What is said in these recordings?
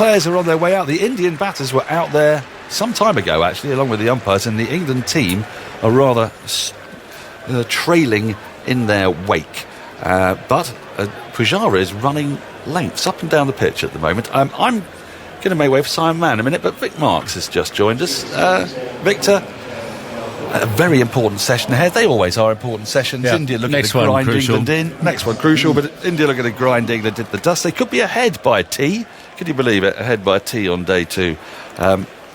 players are on their way out. The Indian batters were out there some time ago, actually, along with the umpires, and the England team are rather trailing in their wake. But Pujara is running lengths up and down the pitch at the moment. I'm going to make way for Simon Mann in a minute, but Vic Marks has just joined us. Victor, a very important session ahead. They always are important sessions. Yeah. India looking to grind England in. Next one crucial, but India looking to grind England into the dust. They could be ahead by a tee. Can you believe it? Ahead by a tee on day 2.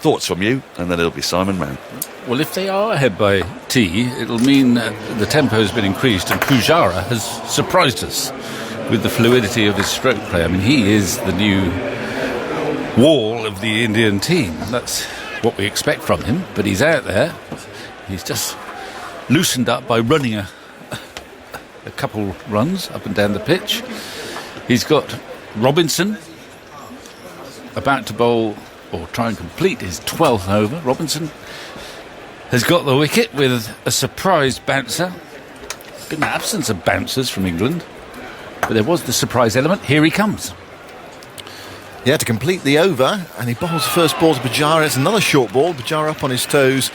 Thoughts from you, and then it'll be Simon Mann. Well, if they are ahead by tee, it'll mean the tempo has been increased, and Pujara has surprised us with the fluidity of his stroke play. I mean, he is the new wall of the Indian team. That's what we expect from him, but he's out there. He's just loosened up by running a couple runs up and down the pitch. He's got Robinson about to bowl or try and complete his 12th over. Robinson has got the wicket with a surprise bouncer. Been an absence of bouncers from England, but there was the surprise element. Here he comes. Yeah, to complete the over, and he bowls the first ball to Pujara. It's another short ball. Pujara up on his toes,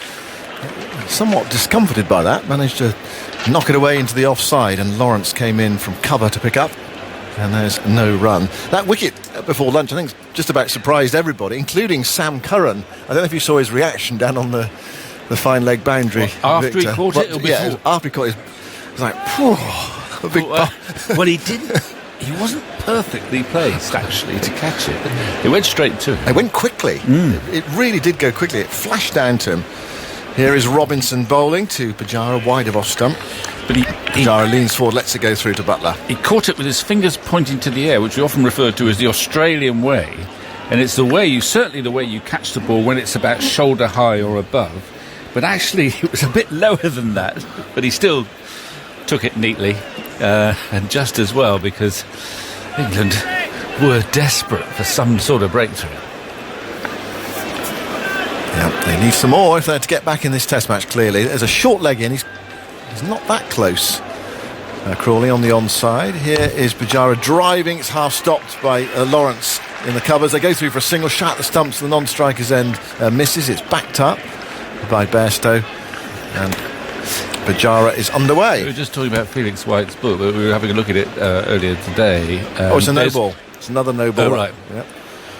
somewhat discomforted by that, managed to knock it away into the offside, and Lawrence came in from cover to pick up, and there's no run. That wicket before lunch, I think, just about surprised everybody, including Sam Curran. I don't know if you saw his reaction down on the fine leg boundary. After Victor. He caught it? Yeah, after he caught it, it was like, a big well, he didn't. He wasn't perfectly placed, actually, to catch it. It went straight to him. It went quickly. It really did go quickly. It flashed down to him. Here is Robinson bowling to Pujara, wide of off stump. But Pujara leans forward, lets it go through to Butler. He caught it with his fingers pointing to the air, which we often refer to as the Australian way. And it's certainly the way you catch the ball when it's about shoulder high or above. But actually, it was a bit lower than that. But he still took it neatly, and just as well, because England were desperate for some sort of breakthrough. Yeah, they need some more if they're to get back in this test match, clearly. There's a short leg in. He's not that close. Crawley on the onside. Here is Pujara driving. It's half stopped by Lawrence in the covers. They go through for a single shot at the stumps. The non-striker's end misses. It's backed up by Bairstow. And Pujara is underway. We were just talking about Felix White's book. We were having a look at it earlier today. It's a no ball. It's another no ball. Oh, right. Yep.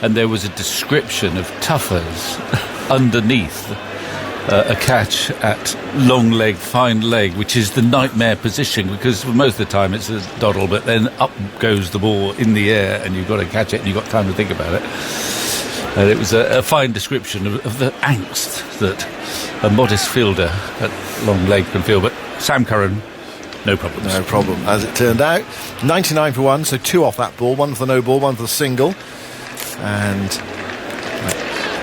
And there was a description of Tuffers underneath a catch at long leg, fine leg, which is the nightmare position, because for most of the time it's a doddle, but then up goes the ball in the air and you've got to catch it and you've got time to think about it. And it was a fine description of the angst that a modest fielder at long leg can feel. But Sam Curran, no problem. No problem, as it turned out. 99 for 1, so 2 off that ball. 1 for the no ball, 1 for the single. And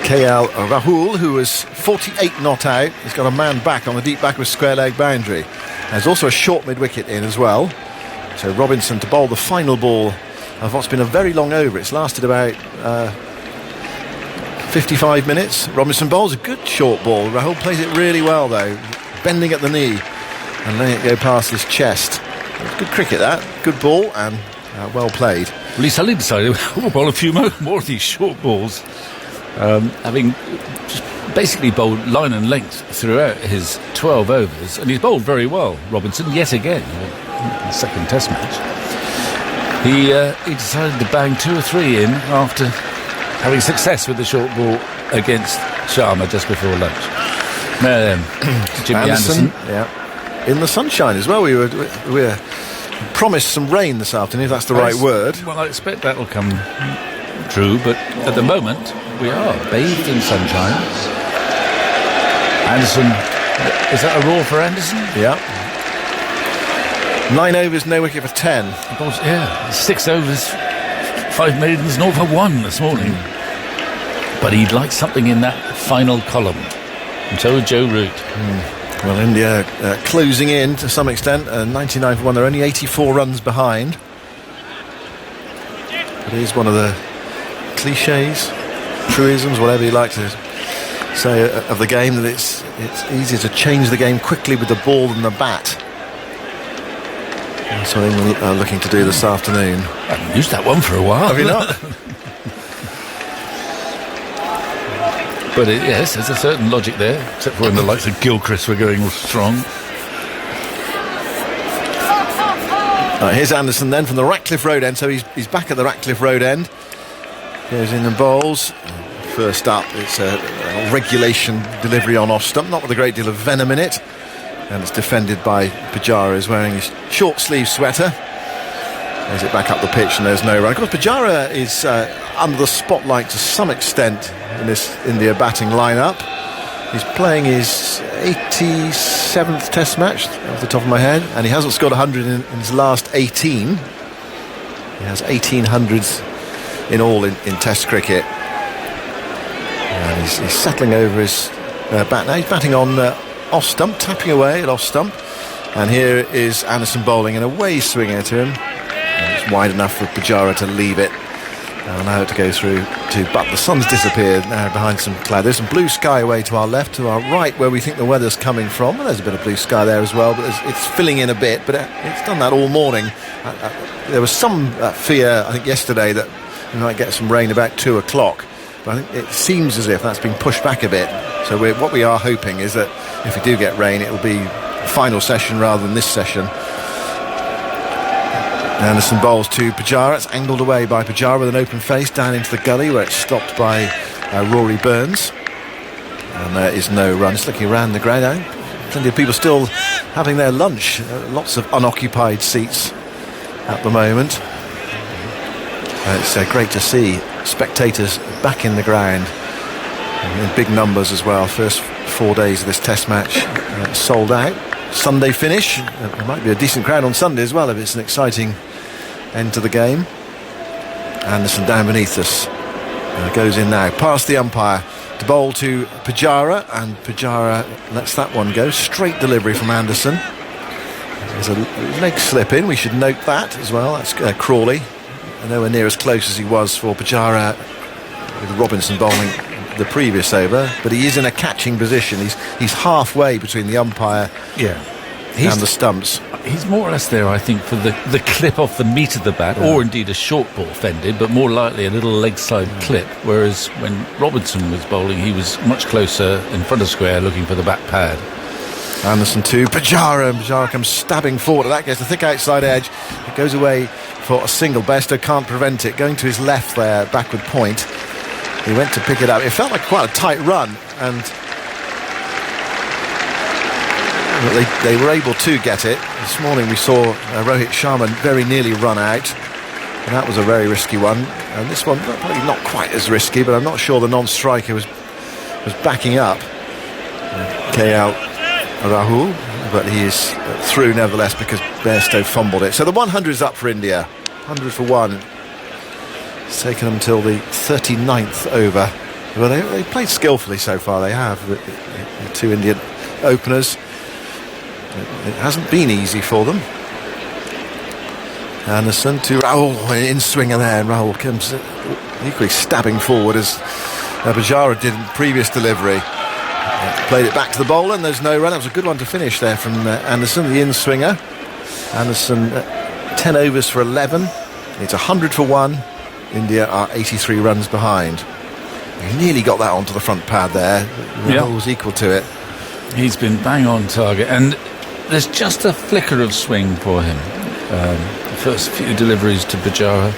KL Rahul, who was 48 not out, has got a man back on the deep backward square leg boundary. There's also a short mid-wicket in as well. So Robinson to bowl the final ball of what's been a very long over. It's lasted about 55 minutes. Robinson bowls a good short ball. Rahul plays it really well, though, bending at the knee and letting it go past his chest. Good cricket, that. Good ball and well played. Well, he suddenly decided we'll bowl a few more of these short balls, having just basically bowled line and length throughout his 12 overs, and he's bowled very well, Robinson, yet again, in the second test match. He decided to bang 2 or 3 in after having success with the short ball against Sharma just before lunch. Jimmy Anderson. Yeah, in the sunshine as well. We were promised some rain this afternoon, if that's the right word. Well, I expect that will come true, but at the moment we are bathed in sunshine. Anderson, is that a roar for Anderson? Yeah. 9 overs, no wicket for 10. Yeah, 6 overs, 5 maidens, and all for 1 this morning. But he'd like something in that final column, and so would Joe Root. Well, India closing in to some extent. 99 for 1. They're only 84 runs behind. It is one of the cliches, truisms, whatever you like to say of the game, that it's easier to change the game quickly with the ball than the bat. That's what England are looking to do this afternoon. I haven't used that one for a while. Have you not? But yes, there's a certain logic there, except for when the likes of Gilchrist were going strong. Here's Anderson then from the Ratcliffe Road end. So he's back at the Ratcliffe Road end. Goes in and bowls. First up, it's a regulation delivery on off stump, not with a great deal of venom in it. And it's defended by Pujara, who's wearing his short sleeve sweater. There's it back up the pitch and there's no run. Of course, Pujara is under the spotlight to some extent in this India batting lineup. He's playing his 87th Test match off the top of my head, and he hasn't scored 100 in his last 18. He has 1800s in all in Test cricket. And he's settling over his bat now. He's batting on off stump, tapping away at off stump. And here is Anderson bowling and away swinger to him. And it's wide enough for Pujara to leave it. And now to go through but the sun's disappeared now behind some cloud. There's some blue sky away to our left, to our right where we think the weather's coming from. And there's a bit of blue sky there as well, but it's filling in a bit, but it's done that all morning. There was some fear, I think, yesterday that we might get some rain about 2 o'clock, but I think it seems as if that's been pushed back a bit. So what we are hoping is that if we do get rain, it'll be final session rather than this session. Anderson bowls to Pujara. It's angled away by Pujara with an open face down into the gully where it's stopped by Rory Burns. And there is no run. It's looking around the ground now. Plenty of people still having their lunch. Lots of unoccupied seats at the moment. It's great to see spectators back in the ground in big numbers as well. First 4 days of this Test match sold out. Sunday finish. There might be a decent crowd on Sunday as well if it's an exciting end to the game. Anderson down beneath us. Goes in now past the umpire to bowl to Pujara, and Pujara lets that one go. Straight delivery from Anderson. There's a leg slip in, we should note that as well. That's Crawley. Nowhere near as close as he was for Pujara with Robinson bowling the previous over, but he is in a catching position. He's halfway between the umpire and the stumps. He's more or less there, I think, for the clip off the meat of the bat, or indeed a short ball fended, but more likely a little leg side clip, whereas when Robinson was bowling, he was much closer in front of square looking for the back pad. Anderson to Pujara, and Pujara comes stabbing forward. That gets the thick outside edge. It goes away for a single. Bairstow can't prevent it. Going to his left there, backward point. He went to pick it up. It felt like quite a tight run, and they were able to get it. This morning we saw Rohit Sharma very nearly run out, and that was a very risky one. And this one probably not quite as risky, but I'm not sure the non-striker was backing up KL Rahul, but he is through nevertheless because Bairstow fumbled it. So the 100 is up for India. 100 for 1. It's taken them till the 39th over. Well, they played skillfully so far. They have the two Indian openers. It hasn't been easy for them. Anderson to Rahul, in swinger there, and Rahul comes equally stabbing forward as Pujara did in previous delivery. Played it back to the bowler, and there's no run. That was a good one to finish there from Anderson, the in swinger. Anderson 10 overs for 11. It's 100 for 1. India are 83 runs behind. He nearly got that onto the front pad there. Rahul was equal to it. He's been bang on target, and there's just a flicker of swing for him. The first few deliveries to Pujara,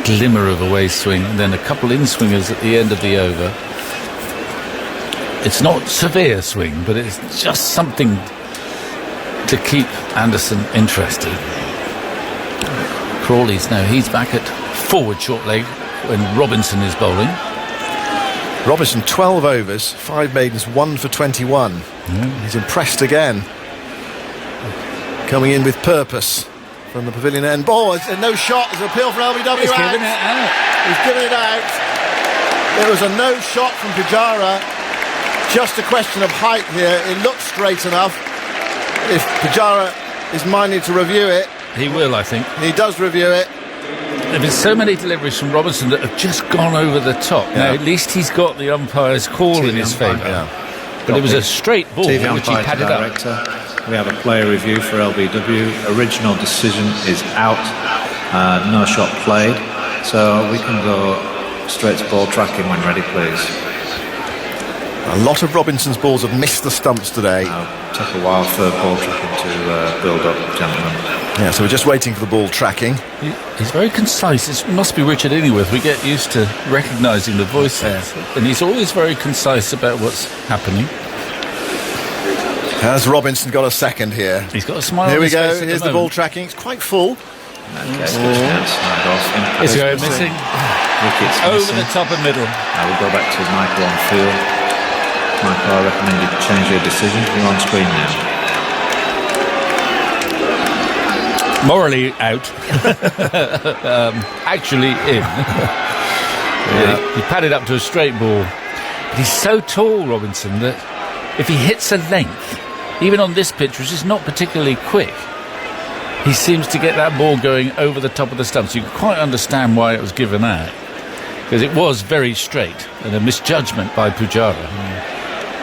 glimmer of away swing, and then a couple in swingers at the end of the over. It's not severe swing, but it's just something to keep Anderson interested. Crawley's now, he's back at forward short leg when Robinson is bowling. Robinson 12 overs, 5 maidens, 1 for 21. He's impressed again. Coming in with purpose from the pavilion end. Ball, no shot. There's an appeal for LBW. He's given it out. He's given it out. There was a no shot from Pujara. Just a question of height here. It looks straight enough. If Pujara is minded to review it, he will, I think. He does review it. There have been so many deliveries from Robinson that have just gone over the top. Now, at least he's got the umpire's call in his favour. But it was a straight ball, TV which he padded director. up. We have a player review for LBW. Original decision is out. No shot played. So we can go straight to ball tracking when ready, please. A lot of Robinson's balls have missed the stumps today. Took a while for ball tracking to build up, gentlemen. Yeah, so we're just waiting for the ball tracking. He's very concise. It must be Richard Illingworth. We get used to recognising the voice there. And he's always very concise about what's happening. Has Robinson got a second here? He's got a smile Here on we his go. face at Here's the ball tracking. It's quite full. Is he going missing? Wickets Over missing. the top and middle. We'll go back to Michael on field. Michael, I recommend you change your decision. You're on screen now. Morally out. Actually in. He padded up to a straight ball. But he's so tall, Robinson, that if he hits a length, even on this pitch, which is not particularly quick, he seems to get that ball going over the top of the stumps. You can quite understand why it was given out, because it was very straight and a misjudgment by Pujara.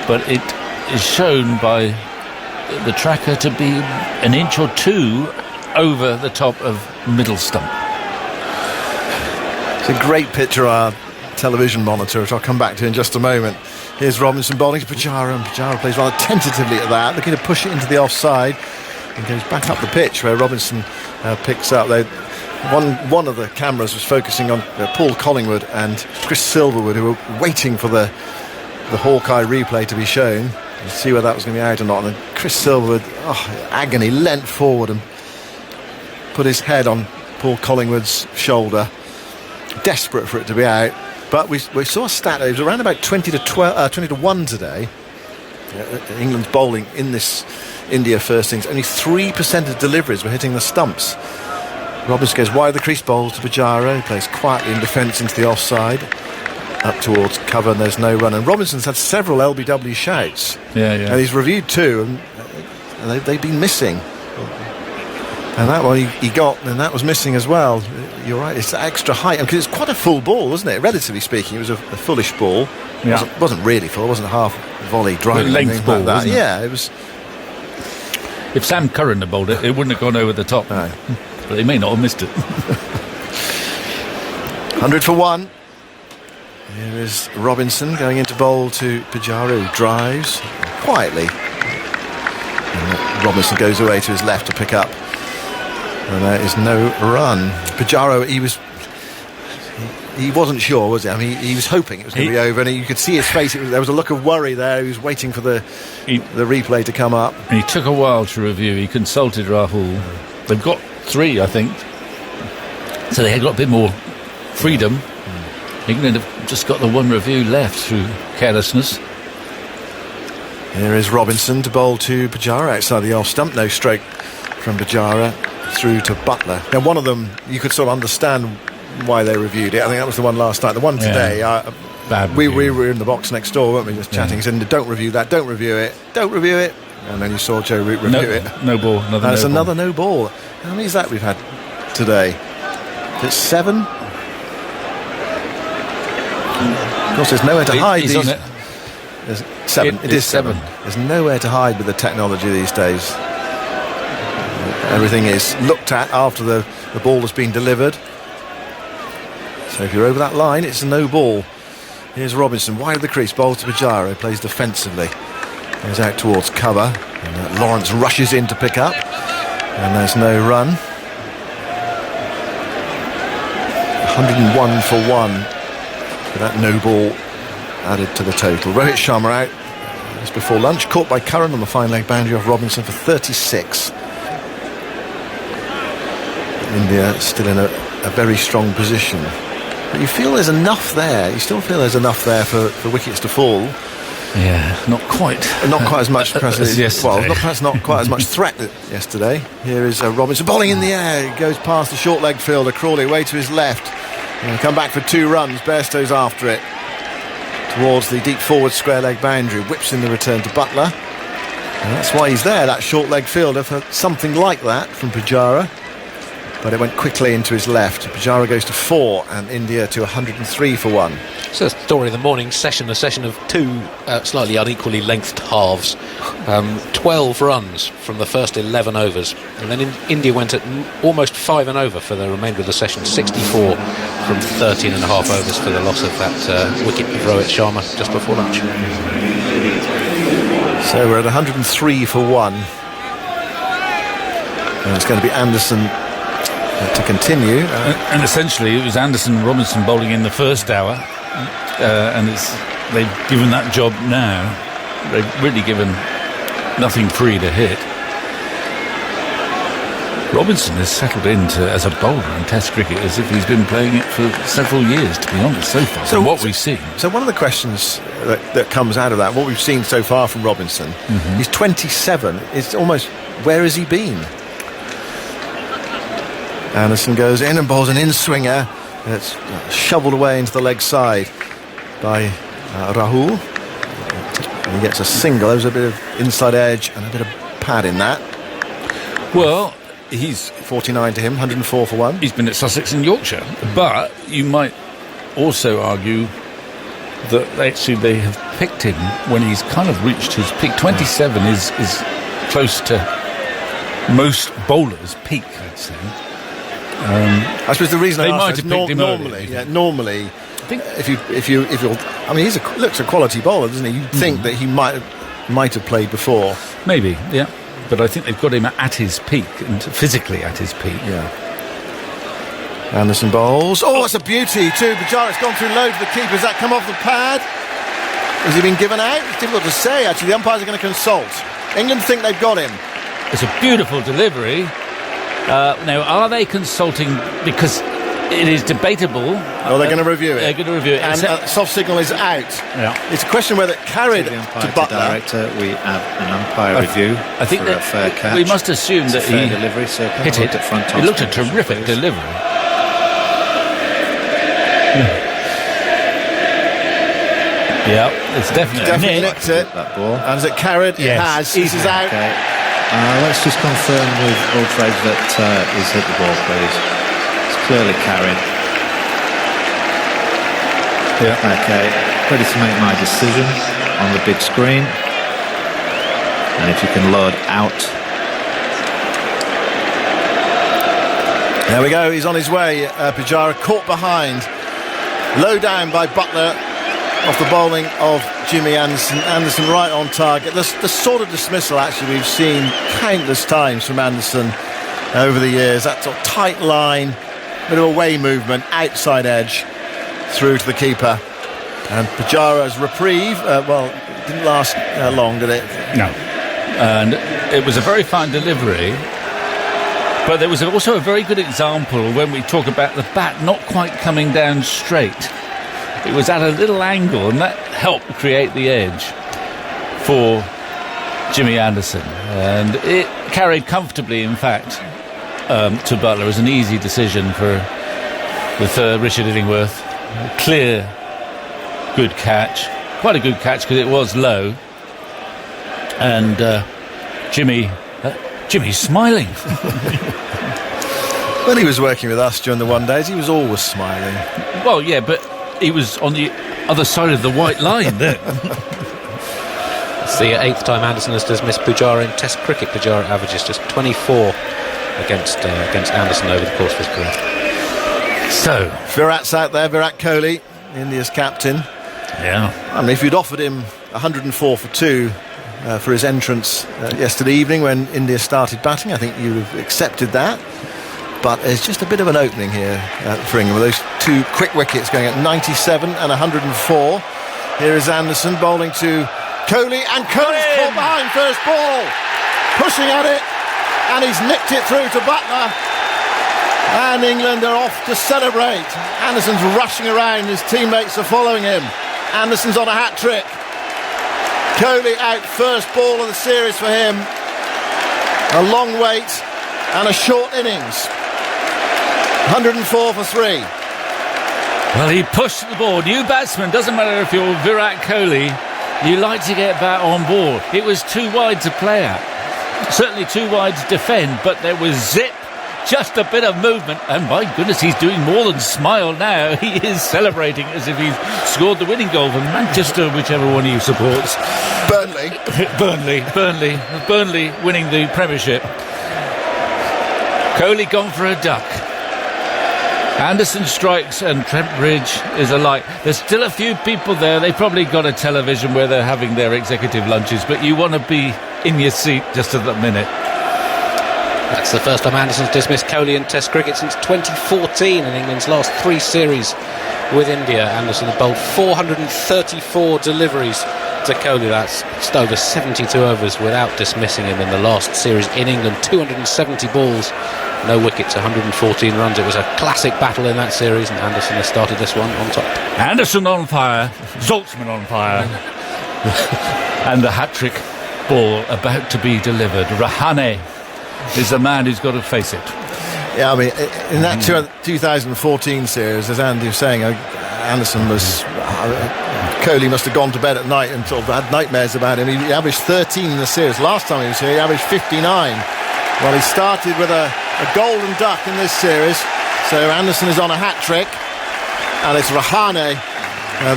But it is shown by the tracker to be an inch or two over the top of middle stump. It's a great picture on our television monitor, which I'll come back to in just a moment. Here's Robinson bowling to Pujara, and Pujara plays rather tentatively at that, looking to push it into the offside, and goes back up the pitch where Robinson picks up. One of the cameras was focusing on Paul Collingwood and Chris Silverwood, who were waiting for the Hawkeye replay to be shown and see whether that was going to be out or not. And Chris Silverwood, agony, leant forward and put his head on Paul Collingwood's shoulder, desperate for it to be out. But we saw a stat. It was around about 20 to 1 today. England's bowling in this India first innings. Only 3% of deliveries were hitting the stumps. Robinson goes wide of the crease, bowls to Pujara, who plays quietly in defence into the offside, up towards cover, and there's no run. And Robinson's had several LBW shouts. And he's reviewed two, and they've been missing. And that one he got, and that was missing as well. You're right, it's extra height, because it's quite a full ball, wasn't it? Relatively speaking, it was a fullish ball. It wasn't really full, it wasn't a half volley driving. Length ball, like that. wasn't it? Yeah, it was. If Sam Curran had bowled it, it wouldn't have gone over the top. No. But he may not have missed it. 100 for 1. Here is Robinson going into bowl to Pujara, who drives quietly. And Robinson goes away to his left to pick up. And there is no run. Pujara, he wasn't sure, was he? I mean, he was hoping it was going to be over, and you could see his face. There was a look of worry there. He was waiting for the replay to come up. He took a while to review. He consulted Rahul. They've got 3, I think. So they had got a bit more freedom. England have just got the one review left through carelessness. Here is Robinson to bowl to Pujara outside the off stump. No stroke from Pujara through to Butler. Now, one of them, you could sort of understand why they reviewed it. I think that was the one last night. The one today, we were in the box next door, weren't we, just chatting, saying, don't review that, don't review it, don't review it. And then you saw Joe Root review it. No ball. That's another no ball. How many is that we've had today? Is it 7? Of course, there's nowhere to hide. He's on it. There's 7. It is 7. There's nowhere to hide with the technology these days. Everything is looked at after the ball has been delivered. So if you're over that line, it's a no ball. Here's Robinson, wide of the crease, bowls to Pujara, plays defensively. Goes out towards cover. And Lawrence rushes in to pick up. And there's no run. 101 for 1. With that no ball added to the total. Rohit Sharma out just before lunch, caught by Curran on the fine leg boundary off Robinson for 36. India still in a very strong position. But you feel there's enough there. You still feel there's enough there for wickets to fall. Yeah, not quite. Not quite as much perhaps as yesterday. Well, perhaps not quite as much threat yesterday. Here is Robinson bowling in the air. He goes past the short leg fielder, Crawley away to his left. And come back for 2 runs. Bairstow's after it towards the deep forward square leg boundary. Whips in the return to Butler. And that's why he's there, that short leg fielder, for something like that from Pujara. But it went quickly into his left. Pujara goes to 4 and India to 103 for 1. It's a story of the morning session, a session of 2 slightly unequally lengthed halves. 12 runs from the first 11 overs. And then India went at almost 5 and over for the remainder of the session. 64 from 13 and a half overs for the loss of that wicket of Rohit Sharma just before lunch. So we're at 103 for 1. And it's going to be Anderson to continue. And essentially, it was Anderson and Robinson bowling in the first hour, and they've given that job now. They've really given nothing free to hit. Robinson has settled into as a bowler in Test cricket as if he's been playing it for several years, to be honest, so far, from what we've seen. So one of the questions that comes out of that, what we've seen so far from Robinson, he's 27. It's almost, where has he been? Anderson goes in and bowls an in-swinger. It's shoveled away into the leg side by Rahul. And he gets a single. There's a bit of inside edge and a bit of pad in that. Well, he's 49 to him, 104 for 1. He's been at Sussex and Yorkshire, but you might also argue that actually they have picked him when he's kind of reached his peak. 27 is close to most bowlers' peak, I'd say. I suppose the reason they I might asked have picked him normally, I think if you're, I mean, looks a quality bowler, doesn't he? You'd think that he might have played before. maybe, yeah. But I think they've got him at his peak, and physically at his peak. Yeah. Anderson bowls. Oh, it's a beauty too. Pujara's gone through loads of the keepers. That come off the pad. Has he been given out? It's difficult to say. Actually, the umpires are going to consult. England think they've got him. It's a beautiful delivery. Now, are they consulting because it is debatable? Well, they're going to review it. They're going to review it. And soft signal is out. Yeah. It's a question whether it carried The umpire to Butler. director, we have an umpire review. I think for that a fair catch. we must assume It's a that fair he delivery, so hit it. at front It looked a toss, terrific please. delivery. Yeah, it's definitely Nicked it. That ball. And has it carried? It Yes, has. This is out. Okay. Let's just confirm with Old Trades that he's hit the ball, please. It's clearly carried. Yeah. Okay. Ready to make my decision on the big screen. And if you can load out. There we go. He's on his way. Pujara caught behind. Low down by Butler. Off the bowling of Jimmy Anderson. Anderson right on target. The sort of dismissal actually we've seen countless times from Anderson over the years. That sort of tight line, bit of away movement, outside edge through to the keeper. And Pujara's reprieve, didn't last long, did it? No. And it was a very fine delivery. But there was also a very good example when we talk about the bat not quite coming down straight. It was at a little angle, and that helped create the edge for Jimmy Anderson. And it carried comfortably, in fact, to Butler. It was an easy decision for the third, Richard Illingworth. Clear, good catch. Quite a good catch because it was low. And Jimmy's smiling. When he was working with us during the one days, he was always smiling. Well, yeah, but he was on the other side of the white line there. It's the 8th time Anderson has dismissed Pujara in Test cricket. Pujara averages just 24 against Anderson over the course of his career. So, Virat's out there, Virat Kohli, India's captain. yeah. I mean, if you'd offered him 104 for 2 for his entrance yesterday evening when India started batting, I think you'd have accepted that. But there's just a bit of an opening here for England with those 2 quick wickets going at 97 and 104. Here is Anderson bowling to Kohli, and Kohli's caught behind first ball, pushing at it, and he's nicked it through to Butler. And England are off to celebrate. Anderson's rushing around, his teammates are following him. Anderson's on a hat-trick. Kohli out first ball of the series for him. A long wait and a short innings. 104 for 3. Well, he pushed the ball. New batsman, doesn't matter if you're Virat Kohli, you like to get bat on board. It was too wide to play at. Certainly too wide to defend, but there was zip, just a bit of movement, and my goodness, he's doing more than smile now. He is celebrating as if he's scored the winning goal for Manchester, whichever one he supports. Burnley. Burnley winning the Premiership. Kohli gone for a duck. Anderson strikes and Trent Bridge is alike. There's still a few people there. They've probably got a television where they're having their executive lunches, but you want to be in your seat just at that minute. That's the first time Anderson's dismissed Kohli in Test cricket since 2014 in England's last 3 series with India. Anderson had bowled 434 deliveries to Kohli. That's just over 72 overs without dismissing him in the last series in England. 270 balls, no wickets, 114 runs. It was a classic battle in that series, and Anderson has started this one on top. Anderson on fire, Zaltzman on fire, and the hat-trick ball about to be delivered. Rahane is the man who's got to face it. Yeah, I mean, in that 2014 series, as Andy was saying, Anderson was... Kohli must have gone to bed at night and sort of had nightmares about him. He averaged 13 in the series. Last time he was here, he averaged 59. Well, he started with a golden duck in this series. So Anderson is on a hat-trick. And it's Rahane,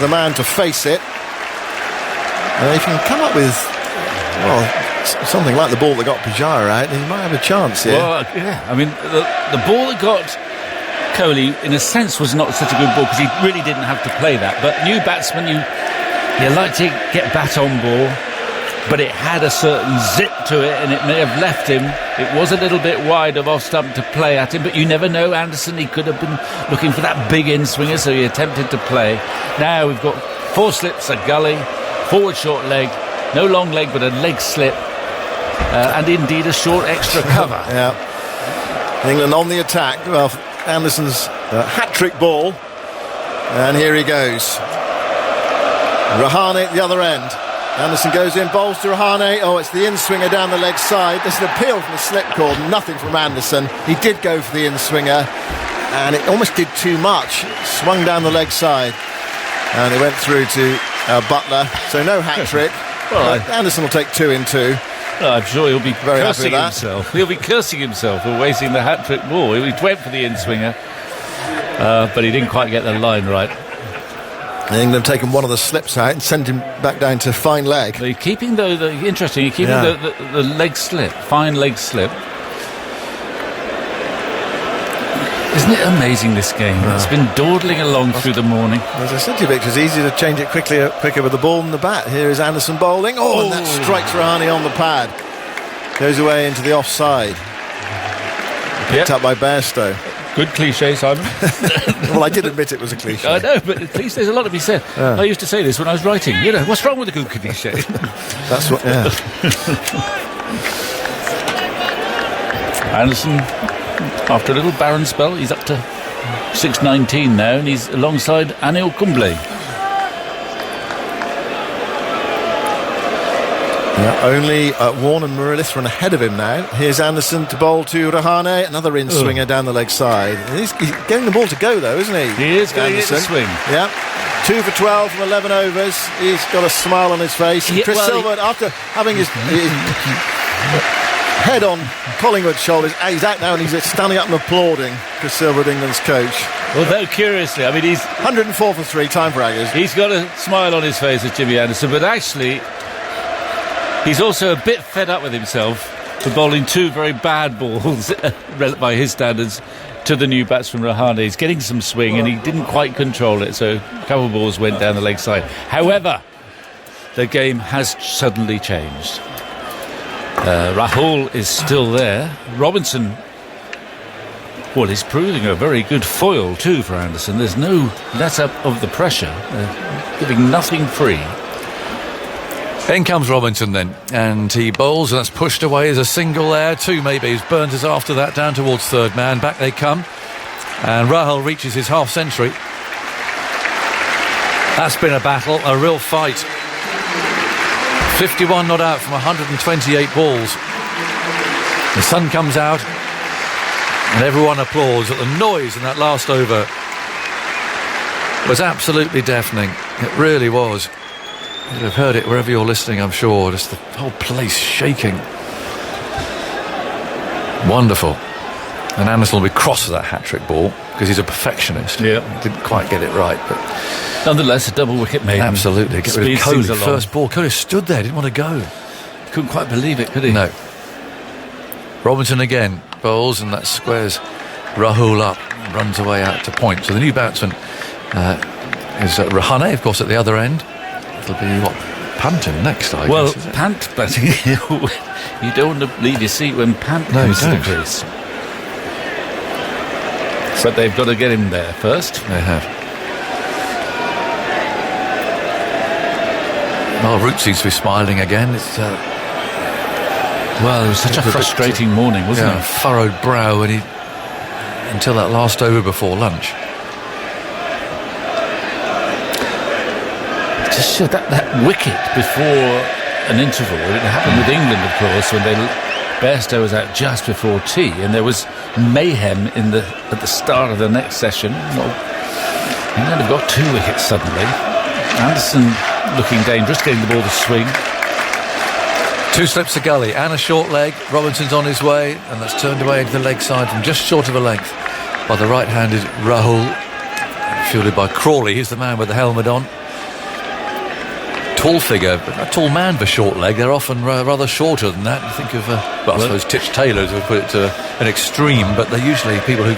the man to face it. And if he can come up with, well, something like the ball that got Pujara out, he might have a chance here. Well, yeah, I mean, the ball that got Kohli, in a sense, was not such a good ball because he really didn't have to play that. But new batsman, you like to get bat on ball, but it had a certain zip to it, and it may have left him. It was a little bit wide of off stump to play at him, but you never know. Anderson, he could have been looking for that big in swinger, so he attempted to play. Now we've got 4 slips, a gully, forward short leg, no long leg, but a leg slip. And indeed a short extra cover. Yeah. England on the attack. Well, Anderson's hat-trick ball. And here he goes. Rahane at the other end. Anderson goes in, bowls to Rahane. Oh, it's the in-swinger down the leg side. There's an appeal from the slip cord. Nothing from Anderson. He did go for the in-swinger, and it almost did too much. Swung down the leg side. And it went through to Butler. So no hat-trick. Well, Anderson will take 2 in 2. Well, I'm sure he'll be very cursing himself. He'll be cursing himself for wasting the hat-trick ball. He went for the in-swinger, but he didn't quite get the line right. England have taken one of the slips out and sent him back down to fine leg. They're keeping, though, the leg slip, fine leg slip. Isn't it amazing, this game? It's been dawdling along through the morning. As I said to you, Victor, it's easier to change it quicker with the ball than the bat. Here is Anderson bowling. Oh, and that strikes Rahane on the pad. Goes away into the offside. Picked up by Bairstow. Good cliche, Simon. Well, I did admit it was a cliche. I know, but at least there's a lot to be said. I used to say this when I was writing. You know, what's wrong with a good cliche? That's what, yeah. Anderson, after a little barren spell, he's up to 619 now, and he's alongside Anil Kumble. Yeah, only Warne and Muralitharan ahead of him now. Here's Anderson to bowl to Rahane, another in-swinger down the leg side. He's getting the ball to go, though, isn't he? He is going to get the swing. Yeah. 2 for 12 from 11 overs. He's got a smile on his face. And Chris Silver, after having his head on Collingwood's shoulders, he's out now and he's standing up and applauding Chris Silver, England's coach. Although, curiously, I mean, he's 104 for 3, time for Aggers. He's got a smile on his face as Jimmy Anderson, but actually he's also a bit fed up with himself for bowling 2 very bad balls by his standards to the new batsman Rahane. He's getting some swing and he didn't quite control it, so a couple of balls went down the leg side. However, the game has suddenly changed. Rahul is still there. Robinson, well, he's proving a very good foil too for Anderson. There's no let up of the pressure, giving nothing free. In comes Robinson then, and he bowls, and that's pushed away as a single there. 2 maybe. He's burned us after that down towards third man. Back they come, and Rahul reaches his half century. That's been a battle, a real fight. 51 not out from 128 balls. The sun comes out, and everyone applauds. But the noise in that last over was absolutely deafening. It really was. You'd have heard it wherever you're listening, I'm sure. Just the whole place shaking. Wonderful. And Anderson will be cross for that hat-trick ball because he's a perfectionist. Yeah. Didn't quite get it right, but nonetheless, a double wicket made. Absolutely. Get rid of Kohli. First ball. Kohli stood there, didn't want to go. Couldn't quite believe it, could he? No. Robinson again bowls, and that squares Rahul up. runs away out to point. So the new batsman is Rahane, of course, at the other end. It'll be what? Panton next, I Well, guess. Is it? Pant batting, you don't want to leave your seat when Pant No, you comes to the don't. crease. But they've got to get him there first. They have. Well, Root seems to be smiling again. It's Well, it was such a frustrating morning, wasn't it? furrowed brow until that last over before lunch. Just showed that wicket before an interval. It happened with England, of course, when Bairstow was out just before tea, and there was mayhem at the start of the next session. Well, England have got 2 wickets suddenly. Anderson looking dangerous, getting the ball to swing. 2 slips a gully and a short leg. Robinson's on his way, and that's turned away into the leg side from just short of a length by the right-handed Rahul, fielded by Crawley. He's the man with the helmet on. Tall figure, but a tall man for short leg. They're often rather shorter than that. You think of, I suppose Titch Taylors would put it to an extreme, but they're usually people who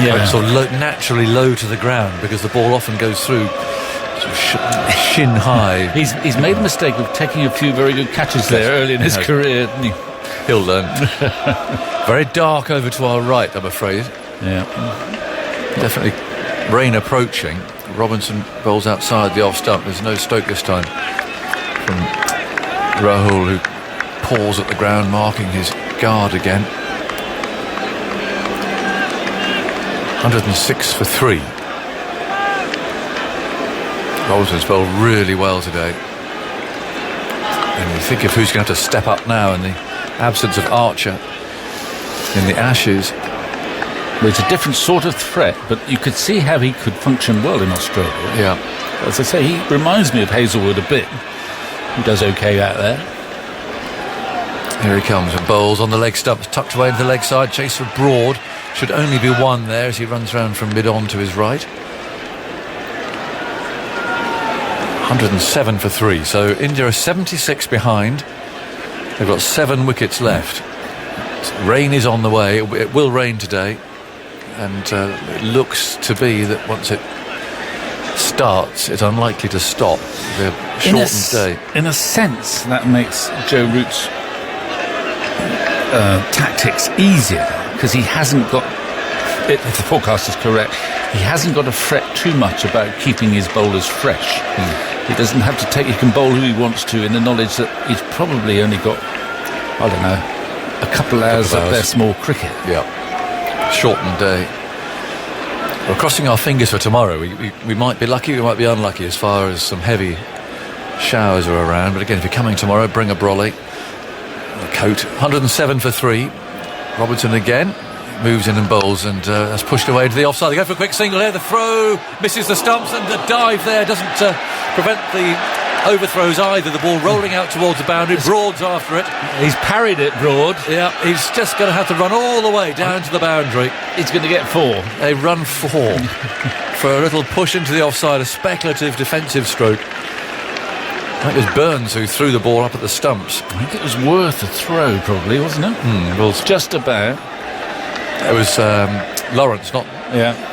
are sort of naturally low to the ground because the ball often goes through sort of shin high. He's made the mistake of taking a few very good catches there early in his career, didn't he? He'll learn. Very dark over to our right, I'm afraid. Yeah. Definitely rain approaching. Robinson bowls outside the off stump. There's no Stoke this time from Rahul, who paws at the ground, marking his guard again. 106 for 3. Robinson's bowled really well today. And you think of who's going to have to step up now in the absence of Archer in the Ashes. Well, it's a different sort of threat, but you could see how he could function well in Australia. Yeah. As I say, he reminds me of Hazelwood a bit. He does okay out there. Here he comes and bowls on the leg stumps, tucked away into the leg side. Chase for Broad. Should only be 1 there as he runs round from mid-on to his right. 107 for 3. So India are 76 behind. They've got 7 wickets left. Rain is on the way. It will rain today. And it looks to be that once it starts, it's unlikely to stop. The shortened day. In a sense, that makes Joe Root's tactics easier because he hasn't got, if the forecast is correct, he hasn't got to fret too much about keeping his bowlers fresh. He doesn't have to he can bowl who he wants to in the knowledge that he's probably only got, I don't know, a couple hours of their small cricket. Yeah. Shortened day. We're crossing our fingers for tomorrow. We might be lucky, we might be unlucky as far as some heavy showers are around. But again, if you're coming tomorrow, bring a brolly, a coat. 107 for 3. Robinson again moves in and bowls, and that's pushed away to the offside. They go for a quick single here. The throw misses the stumps, and the dive there doesn't prevent the overthrows either. The ball rolling out towards the boundary. Broad's after it. He's parried it, Broad. Yeah, he's just going to have to run all the way down to the boundary. He's going to get 4. They run 4 for a little push into the offside, a speculative defensive stroke. I think it was Burns who threw the ball up at the stumps. I think it was worth a throw, probably, wasn't it? Well, Just about. it was Lawrence, not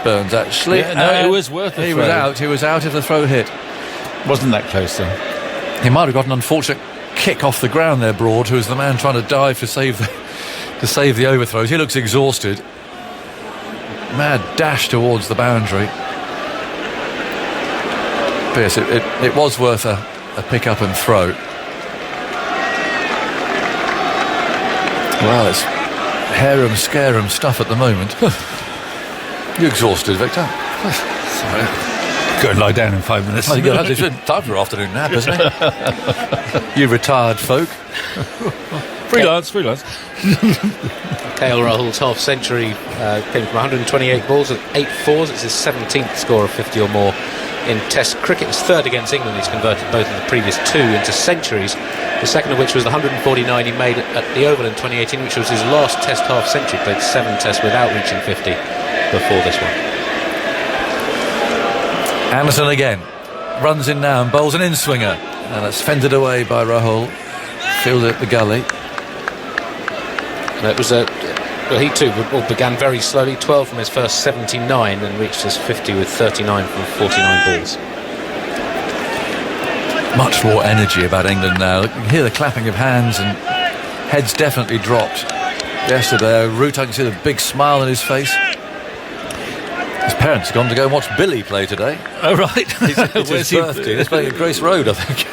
Burns, actually. Yeah, no, it was worth a He throw. was out. He was out if the throw hit. Wasn't that close, though? He might have got an unfortunate kick off the ground there, Broad, who was the man trying to dive to save the overthrows. He looks exhausted. Mad dash towards the boundary. But yes, it was worth a pick up and throw. Well, it's harum-scarum stuff at the moment. You exhausted, Victor? Sorry. Go and lie down in 5 minutes. Well, it's time for afternoon nap, isn't it? You retired folk. Freelance. KL Rahul's half century came from 128 balls and 8 fours. It's his 17th score of 50 or more in Test cricket. His 3rd against England. He's converted both of the previous 2 into centuries. The second of which was the 149 he made at the Oval in 2018, which was his last Test half century. Played 7 Tests without reaching 50 before this one. Anderson again runs in now and bowls an in-swinger, and that's fended away by Rahul. Fielded at the gully. And it was a Well, he too began very slowly, 12 from his first 79, and reached his 50 with 39 from 49 balls. Much more energy about England now. You can hear the clapping of hands, and heads definitely dropped. Yesterday, Root, I can see the big smile on his face. His parents have gone to go and watch Billy play today. Oh, right. It's his birthday. He's playing at Grace Road, I think.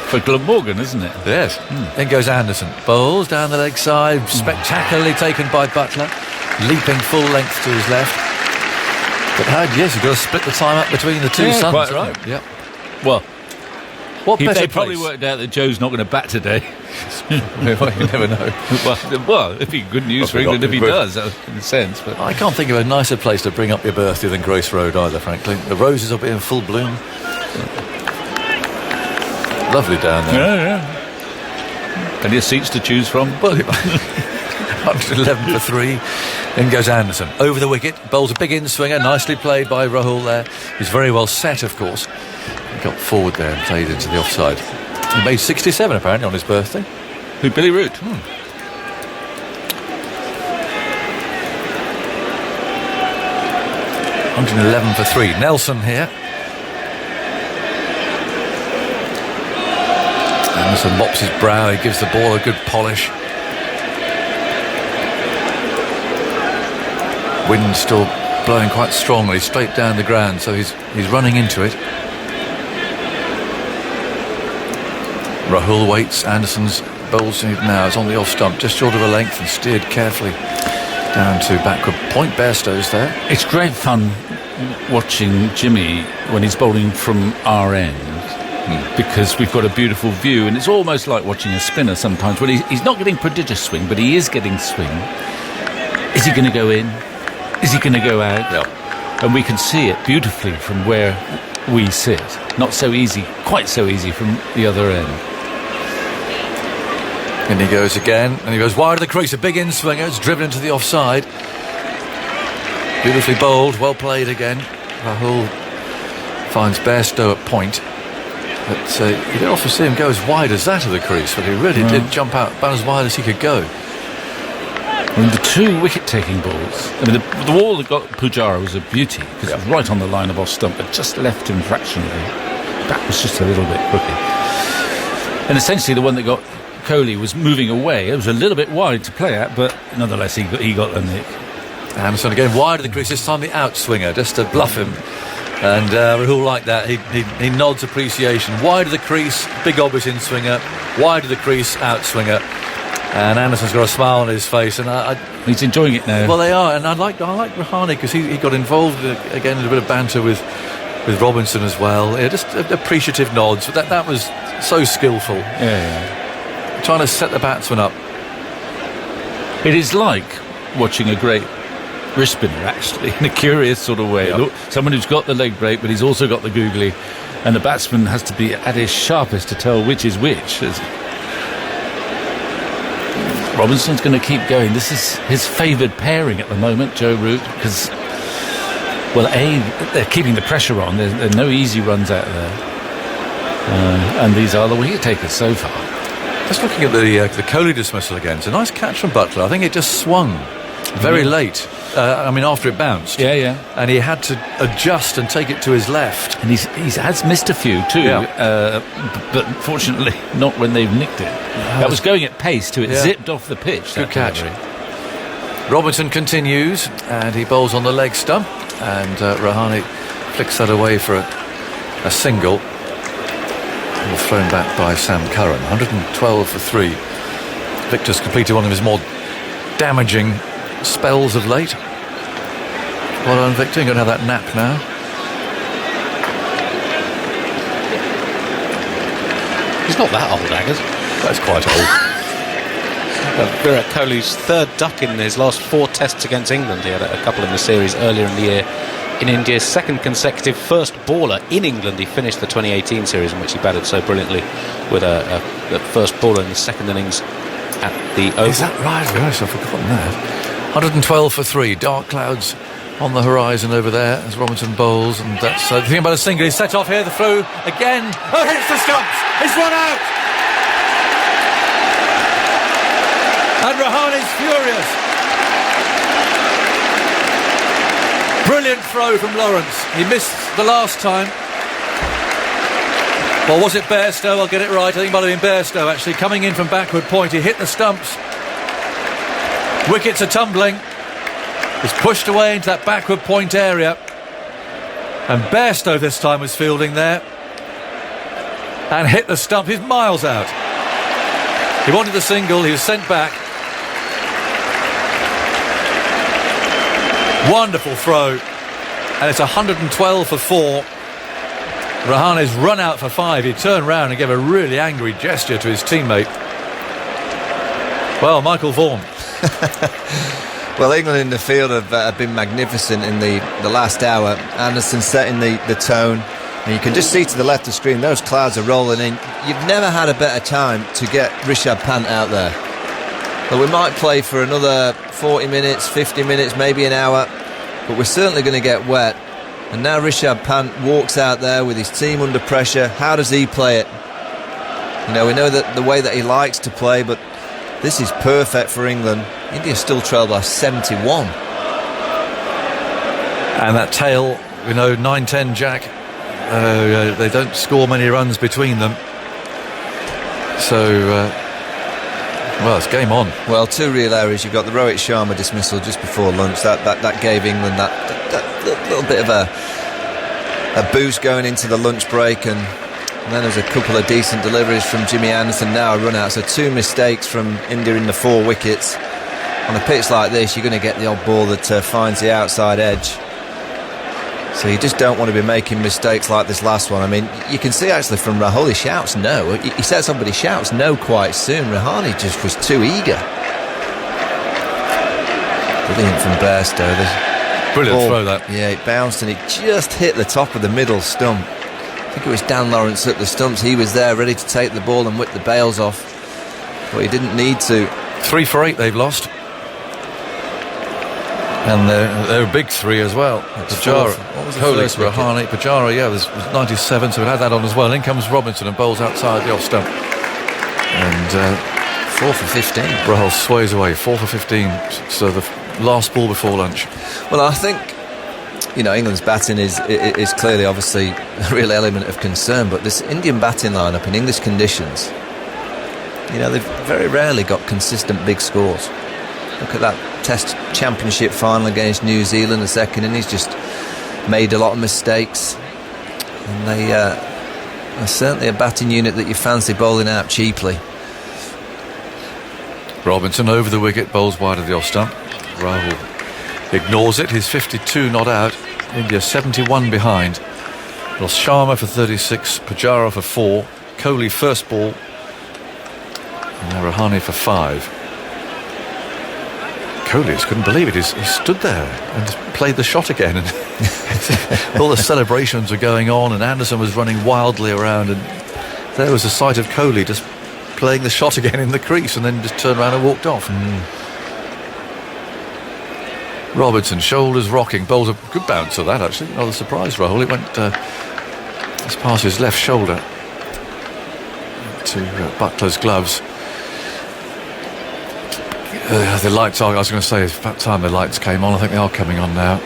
For Glamorgan, isn't it? Yes. Then goes Anderson. Bowls down the leg side, spectacularly taken by Butler, leaping full length to his left. But yes, you've got to split the time up between the two sons. Quite right. Yep. Well, What better they probably place? worked out that Joe's not going to bat today. You never know. well, it'd be good news for England if he does, in a sense. But I can't think of a nicer place to bring up your birthday than Grace Road either, frankly. The roses will be in full bloom. Lovely down there. yeah. Plenty of seats to choose from. Well, 111 for 3. Then goes Anderson. Over the wicket. Bowls a big in-swinger. Nicely played by Rahul there. He's very well set, of course. He got forward there and played into the offside. He made 67 apparently on his birthday. Who, Billy Root? 111 for 3. Nelson here. Anderson mops his brow. He gives the ball a good polish. Wind still blowing quite strongly straight down the ground, so he's running into it. Rahul waits. Anderson's bowls now. It's on the off stump, just short of a length, and steered carefully down to backward point. Bairstow's there. It's great fun watching Jimmy when he's bowling from our end, because we've got a beautiful view, and it's almost like watching a spinner sometimes when he's not getting prodigious swing, but he is getting swing. Is he going to go in? Is he going to go out? Yeah. And we can see it beautifully from where we sit. Not so easy, quite so easy from the other end. And he goes again, and he goes wide of the crease. A big in-swinger. It's driven into the offside. Beautifully bowled, well played again. Rahul finds Bairstow at point. But you don't often see him go as wide as that of the crease, but he really did jump out about as wide as he could go. I mean, the two wicket-taking balls. I mean, the ball that got Pujara was a beauty, because it was right on the line of off stump, but just left him fractionally. That was just a little bit crooked. And essentially, the one that got Kohli was moving away. It was a little bit wide to play at, but nonetheless, he got the nick. Anderson again wide of the crease, this time the outswinger, just to bluff him. And Rahul liked that. He nods appreciation. Wide of the crease, big obvious in-swinger. Wide of the crease, outswinger. And Anderson's got a smile on his face, and He's enjoying it now. well, they are. And I like Rahane because he got involved again in a bit of banter with Robinson as well. Yeah, just appreciative nods. That was so skillful. Yeah. Trying to set the batsman up. It is like watching a great wrist spinner, actually, in a curious sort of way. Yep. Look, someone who's got the leg break, but he's also got the googly, and the batsman has to be at his sharpest to tell which is which. Robinson's going to keep going. This is his favoured pairing at the moment, Joe Root, because, well, they're keeping the pressure on. There are no easy runs out there. And these are the wicket takers so far. Just looking at the Kohli dismissal again, it's a nice catch from Butler. I think it just swung very late. After it bounced. Yeah. And he had to adjust and take it to his left. And he has missed a few too, but fortunately not when they've nicked it. That was going at pace too. It zipped off the pitch. Good catch. Robinson continues, and he bowls on the leg stump, and Rahane flicks that away for a single. Well, thrown back by Sam Curran. 112 for 3. Victor's completed one of his more damaging spells of late. Well done, Victor. You're going to have that nap now. He's not that old, Aggers. That's quite old. Virat Kohli's third duck in his last 4 tests against England. He had a couple in the series earlier in the year. In India's second consecutive first baller in England, he finished the 2018 series in which he batted so brilliantly with a first baller in the second innings at the Oval. Is that right? Yes, I've forgotten that. 112 for 3. Dark clouds on the horizon over there as Robinson bowls, and that's the thing about a single. He's set off here. The throw again. Oh, hits the stumps. It's run out. And Rahane's furious. brilliant throw from Lawrence. He missed the last time. Or was it Bairstow? I'll get it right. I think it might have been Bairstow actually coming in from backward point. He hit the stumps. Wickets are tumbling. He's pushed away into that backward point area. And Bairstow this time was fielding there. And hit the stump. He's miles out. He wanted the single. He was sent back. Wonderful throw. And it's 112 for 4. Rahane's run out for 5. He turned round and gave a really angry gesture to his teammate. Well, Michael Vaughan. Well, England in the field have been magnificent in the last hour. Anderson setting the tone. And you can just see to the left of the screen, those clouds are rolling in. You've never had a better time to get Rishabh Pant out there. But we might play for another 40 minutes, 50 minutes, maybe an hour. But we're certainly going to get wet. And now Rishabh Pant walks out there with his team under pressure. How does he play it? You know, we know that the way that he likes to play, but this is perfect for England. India still trailed by 71. And that tail, 9-10 Jack. They don't score many runs between them. So, well, it's game on. Well, 2 real errors. You've got the Rohit Sharma dismissal just before lunch. That gave England that little bit of a boost going into the lunch break, and then there's a couple of decent deliveries from Jimmy Anderson. Now a run out. So 2 mistakes from India in the 4 wickets. On a pitch like this, you're going to get the odd ball that finds the outside edge. So you just don't want to be making mistakes like this last one. I mean, you can see actually from Rahul, he shouts no. He sets up, but he shouts no quite soon. Rahane just was too eager. Brilliant from Bairstow. Brilliant throw that. Yeah, it bounced and it just hit the top of the middle stump. I think it was Dan Lawrence at the stumps. He was there ready to take the ball and whip the bails off, but he didn't need to. 3 for 8 they've lost. And they're a big 3 as well. Pujara, Kohli, Rahane, Pujara, yeah, there's 97, so we had that on as well. In comes Robinson and bowls outside the off stump. And 4 for 15. Rahul sways away, 4 for 15. So the last ball before lunch. Well, I think, England's batting is clearly, obviously, a real element of concern, but this Indian batting lineup in English conditions, they've very rarely got consistent big scores. Look at that Test Championship final against New Zealand, the second innings, just made a lot of mistakes. And they are certainly a batting unit that you fancy bowling out cheaply. Robinson over the wicket, bowls wide of the off stump. Rahul ignores it. He's 52 not out. India 71 behind. Well, Sharma for 36, Pujara for 4, Kohli first ball, and now Rahane for 5. Kohli just couldn't believe it. He stood there and just played the shot again, and all the celebrations were going on, and Anderson was running wildly around, and there was a sight of Kohli just playing the shot again in the crease, and then just turned around and walked off. Robinson, shoulders rocking, bowls a good bounce of that actually. Rather surprised Rahul. It went just past his left shoulder to Butler's gloves. The lights are, I was going to say, it's about time the lights came on. I think they are coming on now.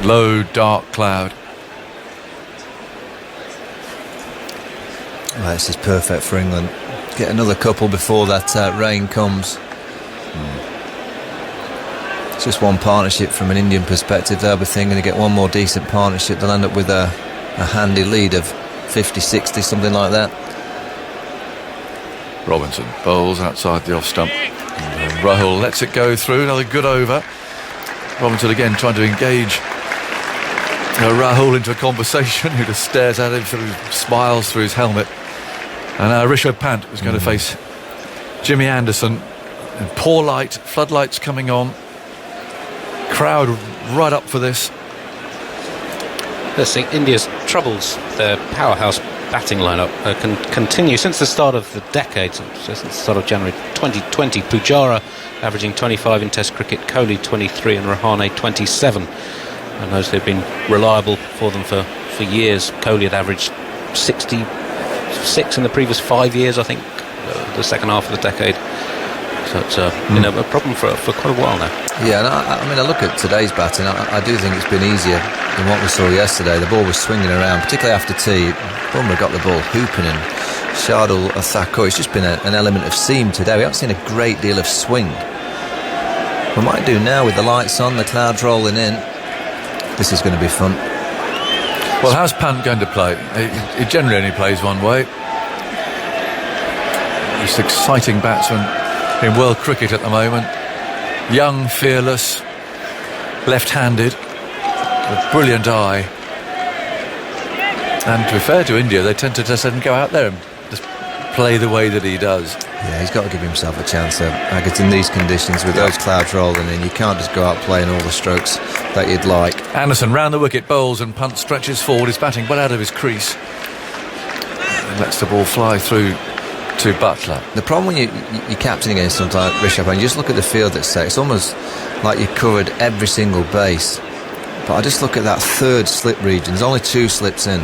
Low, dark cloud. Well, this is perfect for England. Get another couple before that rain comes. It's just one partnership from an Indian perspective. They'll be thinking to get one more decent partnership. They'll end up with a handy lead of 50, 60, something like that. Robinson bowls outside the off stump. And Rahul lets it go through. Another good over. Robinson again trying to engage Rahul into a conversation, who just stares at him, sort of smiles through his helmet. And Rishabh Pant is going to face Jimmy Anderson. And poor light, floodlights coming on. Crowd right up for this. Yes, India's troubles, their powerhouse batting lineup can continue since the start of the decade, since the start of January 2020. Pujara averaging 25 in Test cricket, Kohli 23 and Rahane 27. And those have been reliable for them for years. Kohli had averaged 66 in the previous 5 years, I think, the second half of the decade. So it's been a problem for quite a while now. Yeah, and I mean, I look at today's batting, I do think it's been easier than what we saw yesterday. The ball was swinging around, particularly after tea. Bumrah got the ball hooping, and Shardul Thakur, it's just been an element of seam today. We haven't seen a great deal of swing. We might do now with the lights on, the clouds rolling in. This is going to be fun. Well, how's Pant going to play? He generally only plays one way. This exciting batsman in world cricket at the moment. Young, fearless, left-handed, with brilliant eye. And to be fair to India, they tend to just let him go out there and just play the way that he does. Yeah, he's got to give himself a chance. It's in these conditions with those clouds rolling in, you can't just go out playing all the strokes that you'd like. Anderson round the wicket, bowls, and Pant stretches forward. He's batting well out of his crease and lets the ball fly through to Butler. The problem when you're captaining against something like Rishabh, and you just look at the field that's set, it's almost like you've covered every single base. But I just look at that third slip region. There's only 2 slips in.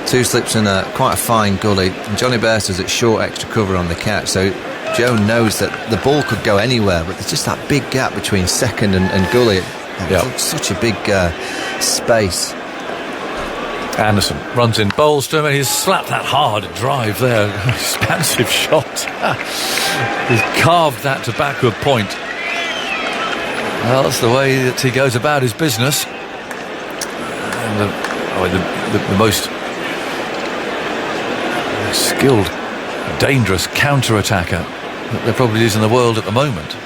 2 slips in quite a fine gully. And Johnny Bairstow's at short extra cover on the catch, so Joe knows that the ball could go anywhere, but there's just that big gap between second and gully. It's such a big space. Anderson runs in, bowls to him, and he's slapped that hard drive there. Expansive shot. He's carved that to backward point. Well, that's the way that he goes about his business. And the most skilled, dangerous counter-attacker that there probably is in the world at the moment.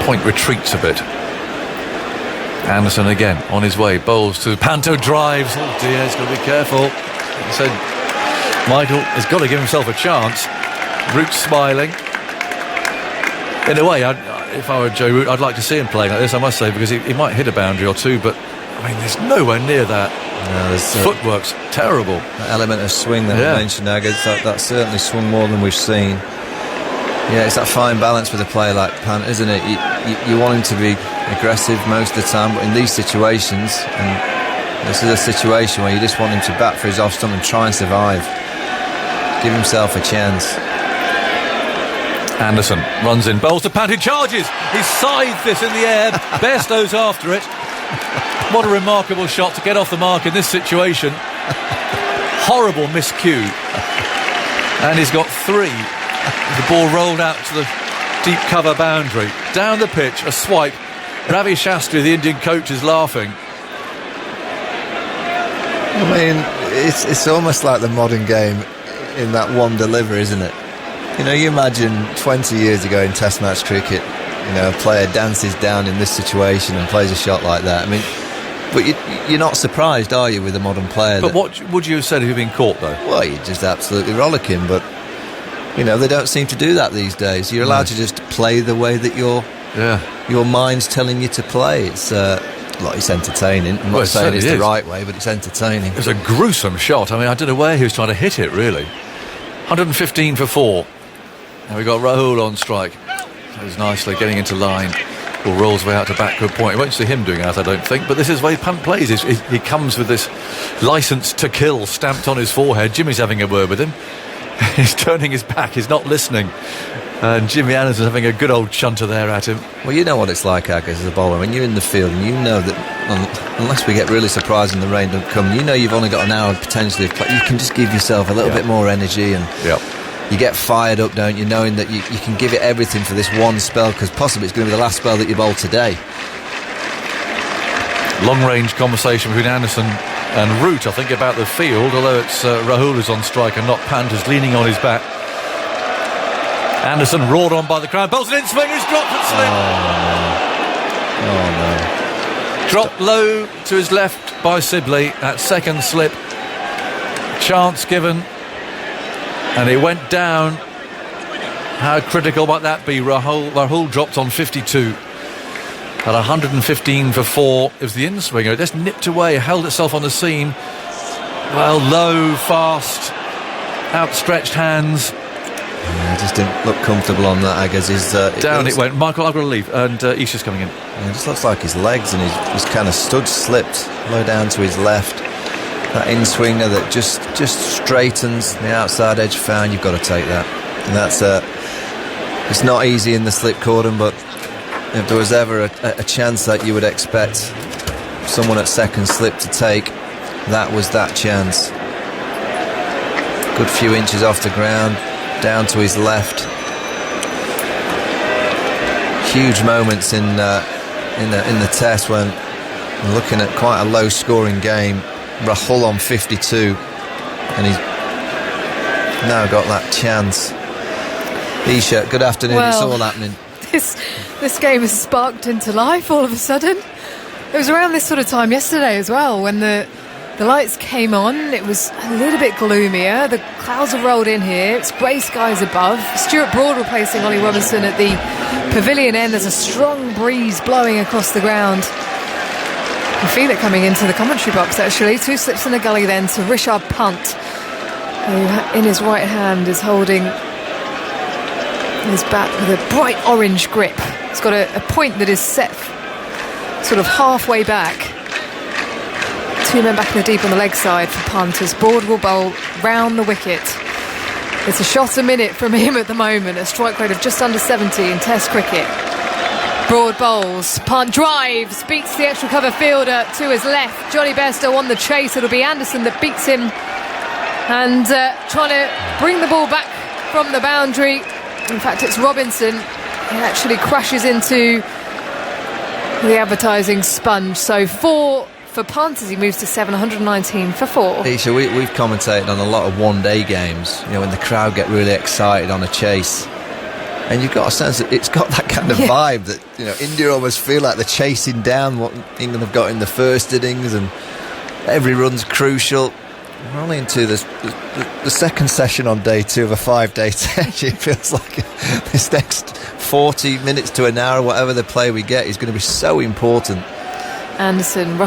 Point retreats a bit. Anderson again on his way, bowls to Panto, drives. Oh dear, he's got to be careful. So Michael has got to give himself a chance. Root smiling. In a way, if I were Joe Root, I'd like to see him playing like this, I must say, because he might hit a boundary or two, but I mean, there's nowhere near that. No, his footwork's terrible. That element of swing that we mentioned, that certainly swung more than we've seen. Yeah, it's that fine balance with a player like Pant, isn't it? You want him to be aggressive most of the time, but in these situations, and this is a situation where you just want him to bat for his off stump and try and survive. Give himself a chance. Anderson runs in, bowls to Pant, who charges. He scythed this in the air. Bairstow's after it. What a remarkable shot to get off the mark in this situation. Horrible miscue. And he's got 3. The ball rolled out to the deep cover boundary. Down the pitch, a swipe. Ravi Shastri, the Indian coach, is laughing. I mean, it's almost like the modern game in that one deliver, isn't it? You know, you imagine 20 years ago in Test match cricket, you know, a player dances down in this situation and plays a shot like that. I mean, but you're not surprised, are you, with a modern player? But what would you have said if you'd been caught, though? Well, you're just absolutely rollicking, but you know, they don't seem to do that these days. You're allowed to just play the way that your mind's telling you to play. It's it's entertaining. I'm not saying it's the right way, but it's entertaining. It was a gruesome shot. I mean, I don't know where he was trying to hit it, really. 115 for 4. Now we've got Rahul on strike. He's nicely getting into line. Ball rolls way out to backward point. You won't see him doing that, I don't think, but this is the way Pant plays. He comes with this licence to kill stamped on his forehead. Jimmy's having a word with him. He's turning his back, he's not listening. And Jimmy Anderson's having a good old chunter there at him. Well, you know what it's like, Agger, as a bowler. When you're in the field and you know that unless we get really surprised and the rain don't come, you know you've only got an hour potentially of play. You can just give yourself a little bit more energy, and you get fired up, don't you, knowing that you can give it everything for this one spell, because possibly it's going to be the last spell that you bowl today. Long range conversation between Anderson and Root, I think, about the field, although it's Rahul who's on strike and not Pant, who's leaning on his bat. Anderson roared on by the crowd, bowls an in swing, he's dropped and slipped. Oh no. Dropped low to his left by Sibley at second slip. Chance given, and it went down. How critical might that be? Rahul dropped on 52 at 115 for 4. It was the in-swinger. It just nipped away, held itself on the seam. Well, low, fast, outstretched hands. Yeah, it just didn't look comfortable on that, Aggers. Down it went. Michael, I've got to leave, and Isha's coming in. Yeah, it just looks like his legs and his kind of stud slipped low down to his left. That in-swinger that just straightens the outside edge found, you've got to take that. And that's it's not easy in the slip cordon, but if there was ever a chance that you would expect someone at second slip to take, that was that chance. Good few inches off the ground, down to his left. Huge moments in the test when we're looking at quite a low-scoring game. Rahul on 52, and he's now got that chance. Isha, good afternoon. Well, it's all happening. This game has sparked into life all of a sudden. It was around this sort of time yesterday as well when the lights came on. It was a little bit gloomier. The clouds have rolled in here. It's grey skies above. Stuart Broad replacing Ollie Robinson at the pavilion end. There's a strong breeze blowing across the ground. You can feel it coming into the commentary box, actually. 2 slips in a gully then to Rishabh Pant, who in his right hand is holding his bat with a bright orange grip. It's got a point that is set sort of halfway back. 2 men back in the deep on the leg side for Pant as Broad will bowl round the wicket. It's a shot a minute from him at the moment, a strike rate of just under 70 in Test cricket. Broad bowls, Pant drives, beats the extra cover fielder to his left. Johnny Bairstow on the chase. It'll be Anderson that beats him, and trying to bring the ball back from the boundary. In fact, it's Robinson who actually crashes into the advertising sponge. So 4 for Pant as he moves to 719 for 4. Isha, we've commentated on a lot of one-day games, you know, when the crowd get really excited on a chase. And you've got a sense that it's got that kind of vibe that, you know, India almost feel like they're chasing down what England have got in the first innings, and every run's crucial. We're only into the second session on day 2 of a 5-day test. It feels like this next 40 minutes to an hour, whatever the play we get, is going to be so important. Anderson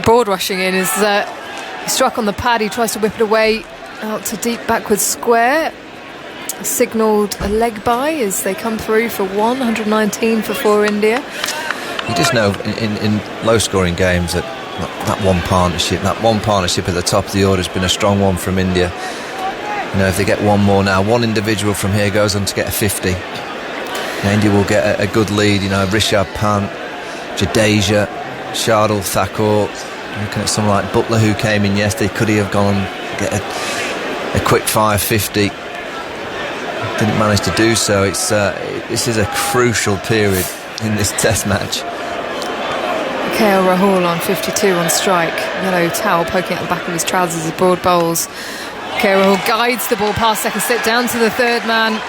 Broad rushing in is he struck on the pad. He tries to whip it away out to deep backwards square. Signalled a leg by as they come through for 119 for 4 India. You just know in low scoring games that one partnership at the top of the order has been a strong one from India. You know, if they get one more now, one individual from here goes on to get a 50, and India will get a good lead. You know, Rishabh Pant, Jadeja, Shardul Thakur. Looking at someone like Butler who came in yesterday, could he have gone and get a quick 550? Didn't manage to do so. This is a crucial period in this test match. KL Rahul on 52 on strike. Yellow towel poking at the back of his trousers as Broad bowls. KL Rahul guides the ball past second slip down to the third man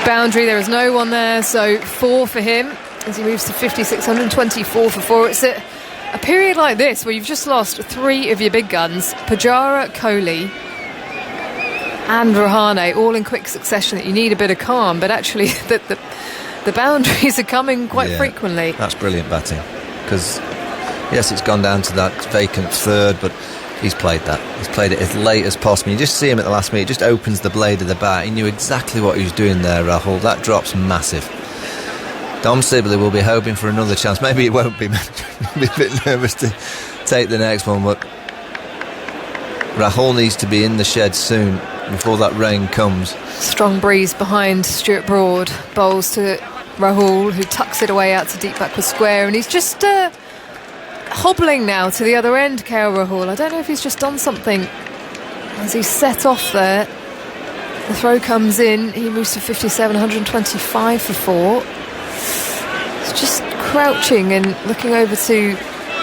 boundary. There is no one there, so 4 for him as he moves to 56, 124 for 4. It's a period like this where you've just lost 3 of your big guns, Pujara, Kohli and Rahane, all in quick succession, that you need a bit of calm, but actually the boundaries are coming quite frequently. That's brilliant batting, because yes, it's gone down to that vacant third, but he's played that. He's played it as late as possible. You just see him at the last minute, he just opens the blade of the bat. He knew exactly what he was doing there, Rahul. That drop's massive. Dom Sibley will be hoping for another chance. Maybe it won't be. Be a bit nervous to take the next one, but Rahul needs to be in the shed soon before that rain comes. Strong breeze behind Stuart Broad. Bowls to Rahul, who tucks it away out to deep backward square, and he's just hobbling now to the other end, KL Rahul. I don't know if he's just done something as he's set off there. The throw comes in. He moves to 57, 125 for 4. He's just crouching and looking over to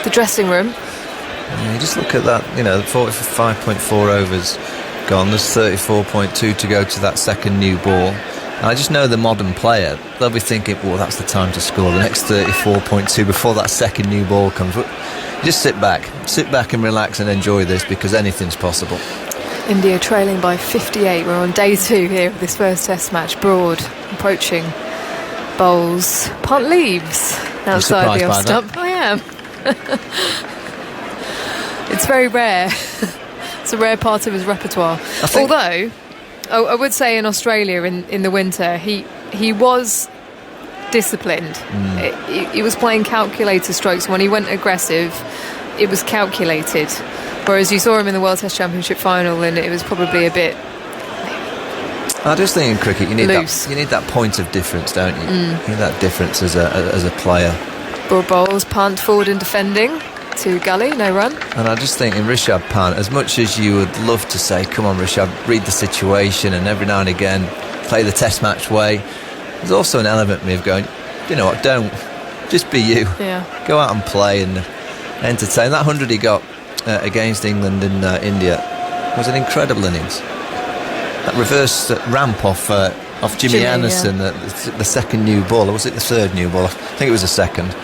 the dressing room. Yeah, you just look at that, you know, 45.4 overs gone. There's 34.2 to go to that second new ball. And I just know the modern player, they'll be thinking, well, that's the time to score the next 34.2 before that second new ball comes. But just sit back and relax and enjoy this, because anything's possible. India trailing by 58. We're on day 2 here of this first test match. Broad approaching, bowls, Pant leaves outside the off stump. I am. It's very rare. It's a rare part of his repertoire. Although, I would say in Australia in the winter, he was disciplined. He was playing calculator strokes. When he went aggressive, it was calculated. Whereas you saw him in the World Test Championship final, and it was probably a bit. I just think in cricket you need Loose. that point of difference, don't you? You need that difference as a player. Broad bowls, punt, forward and defending to Gully, no run. And I just think in Rishabh Pant, as much as you would love to say, come on Rishabh, read the situation and every now and again play the test match way, there's also an element of me of going, you know what, don't. Just be you. Yeah. Go out and play and entertain. That 100 he got against England in India was an incredible innings. That reverse ramp off Jimmy Anderson, the second new ball, or was it the third new ball? I think it was the second.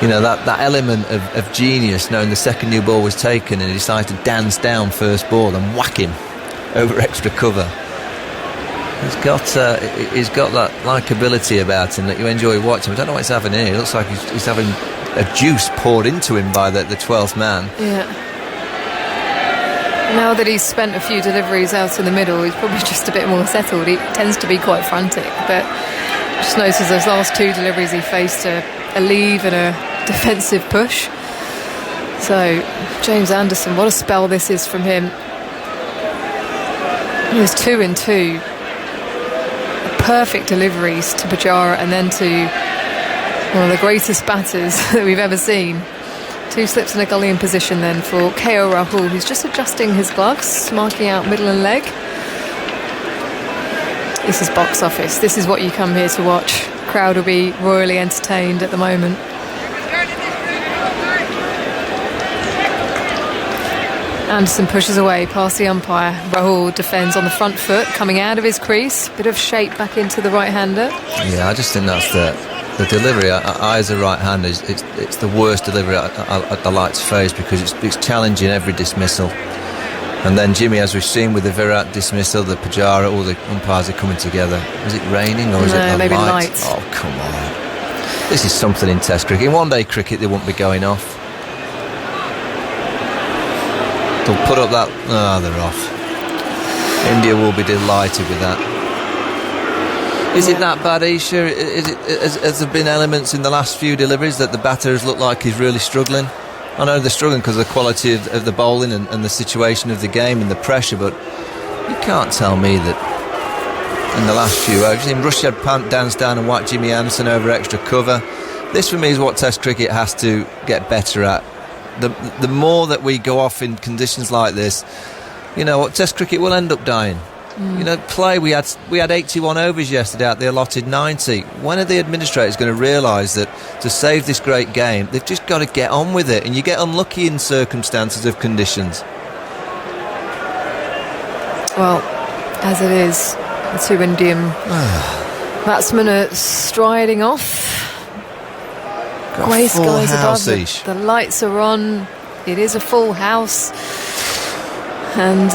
You know, that element of genius, knowing the second new ball was taken and he decided to dance down first ball and whack him over extra cover. He's got that likability about him that you enjoy watching. I don't know what he's having here. It looks like he's having a juice poured into him by the 12th man. Yeah. Now that he's spent a few deliveries out in the middle, he's probably just a bit more settled. He tends to be quite frantic, but just notice those last two deliveries he faced a leave and a defensive push. So James Anderson, what a spell this is from him. He was 2 in 2. Perfect deliveries to Pujara and then to one of the greatest batters that we've ever seen. 2 slips in a Gully in position then for KO Rahul, who's just adjusting his gloves, marking out middle and leg. This is box office. This is what you come here to watch. Crowd will be royally entertained at the moment. Anderson pushes away past the umpire. Rahul defends on the front foot, coming out of his crease. Bit of shape back into the right-hander. Yeah, I just think that's the delivery. I as a right-hander, it's the worst delivery I like to face because it's challenging every dismissal. And then Jimmy, as we've seen with the Virat dismissal, the Pujara, all the umpires are coming together. Is it raining or is it maybe light? light? Oh, come on. This is something in Test cricket. In one-day cricket, they won't be going off. They'll put up that... they're off. India will be delighted with that. Is it that bad, Isha? Has there been elements in the last few deliveries that the batters look like he's really struggling? I know they're struggling because of the quality of the bowling and the situation of the game and the pressure, but you can't tell me that in the last few overs, in Rushdie Pant dance down and whack Jimmy Anderson over extra cover. This for me is what Test cricket has to get better at. The more that we go off in conditions like this, you know what, Test cricket will end up dying. You know, we had 81 overs yesterday out the allotted 90. When are the administrators going to realise that to save this great game, they've just got to get on with it, and you get unlucky in circumstances of conditions. Well, as it is, the 2 Indian batsmen are striding off. Grey skies above, the lights are on. It is a full house, and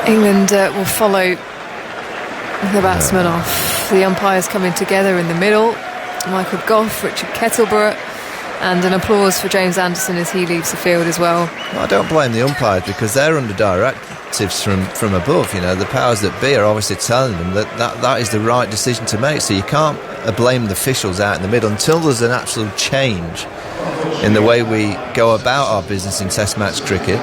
England will follow the batsman off. The umpires coming together in the middle. Michael Gough, Richard Kettleborough, and an applause for James Anderson as he leaves the field as well. I don't blame the umpires because they're under directives from above. You know, the powers that be are obviously telling them that is the right decision to make. So you can't blame the officials out in the middle until there's an absolute change in the way we go about our business in Test match cricket.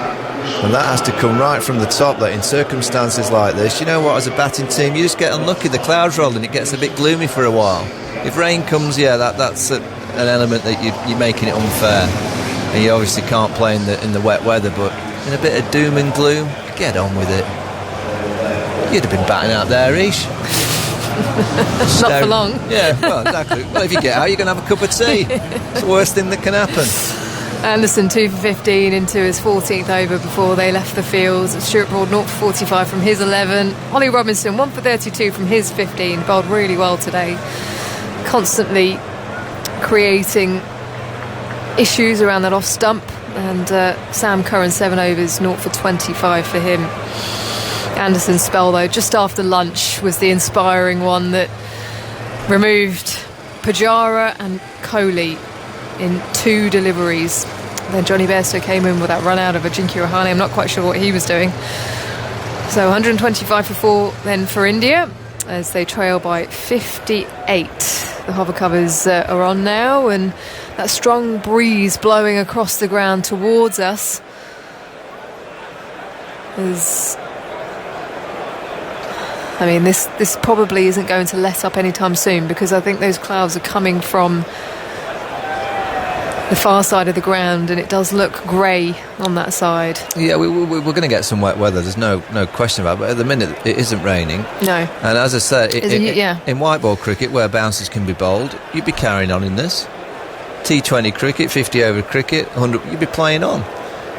And that has to come right from the top, that in circumstances like this, you know what, as a batting team, you just get unlucky. The clouds roll and it gets a bit gloomy for a while. If rain comes, that's an element that you're making it unfair. And you obviously can't play in the wet weather, but in a bit of doom and gloom, get on with it. You'd have been batting out there, Ish. Not for long. Yeah, well, exactly. Well, if you get out, you're going to have a cup of tea. It's the worst thing that can happen. Anderson 2 for 15 into his 14th over before they left the field. Stuart Broad 0 for 45 from his 11. Ollie Robinson 1 for 32 from his 15. Bowled really well today, constantly creating issues around that off stump. And Sam Curran 7 overs 0 for 25 for him. Anderson's spell though just after lunch was the inspiring one that removed Pujara and Kohli in 2 deliveries. Then Johnny Bairstow came in with that run out of Ajinkya Rahane. I'm not quite sure what he was doing. So 125 for 4 then for India as they trail by 58. The hover covers are on now, and that strong breeze blowing across the ground towards us is... I mean, this probably isn't going to let up anytime soon, because I think those clouds are coming from the far side of the ground, and it does look grey on that side. Yeah, we're going to get some wet weather. There's no question about it. But at the minute, it isn't raining. No. And as I said, yeah. in white ball cricket, where bounces can be bowled, you'd be carrying on in this. T20 cricket, 50 over cricket, 100, you'd be playing on.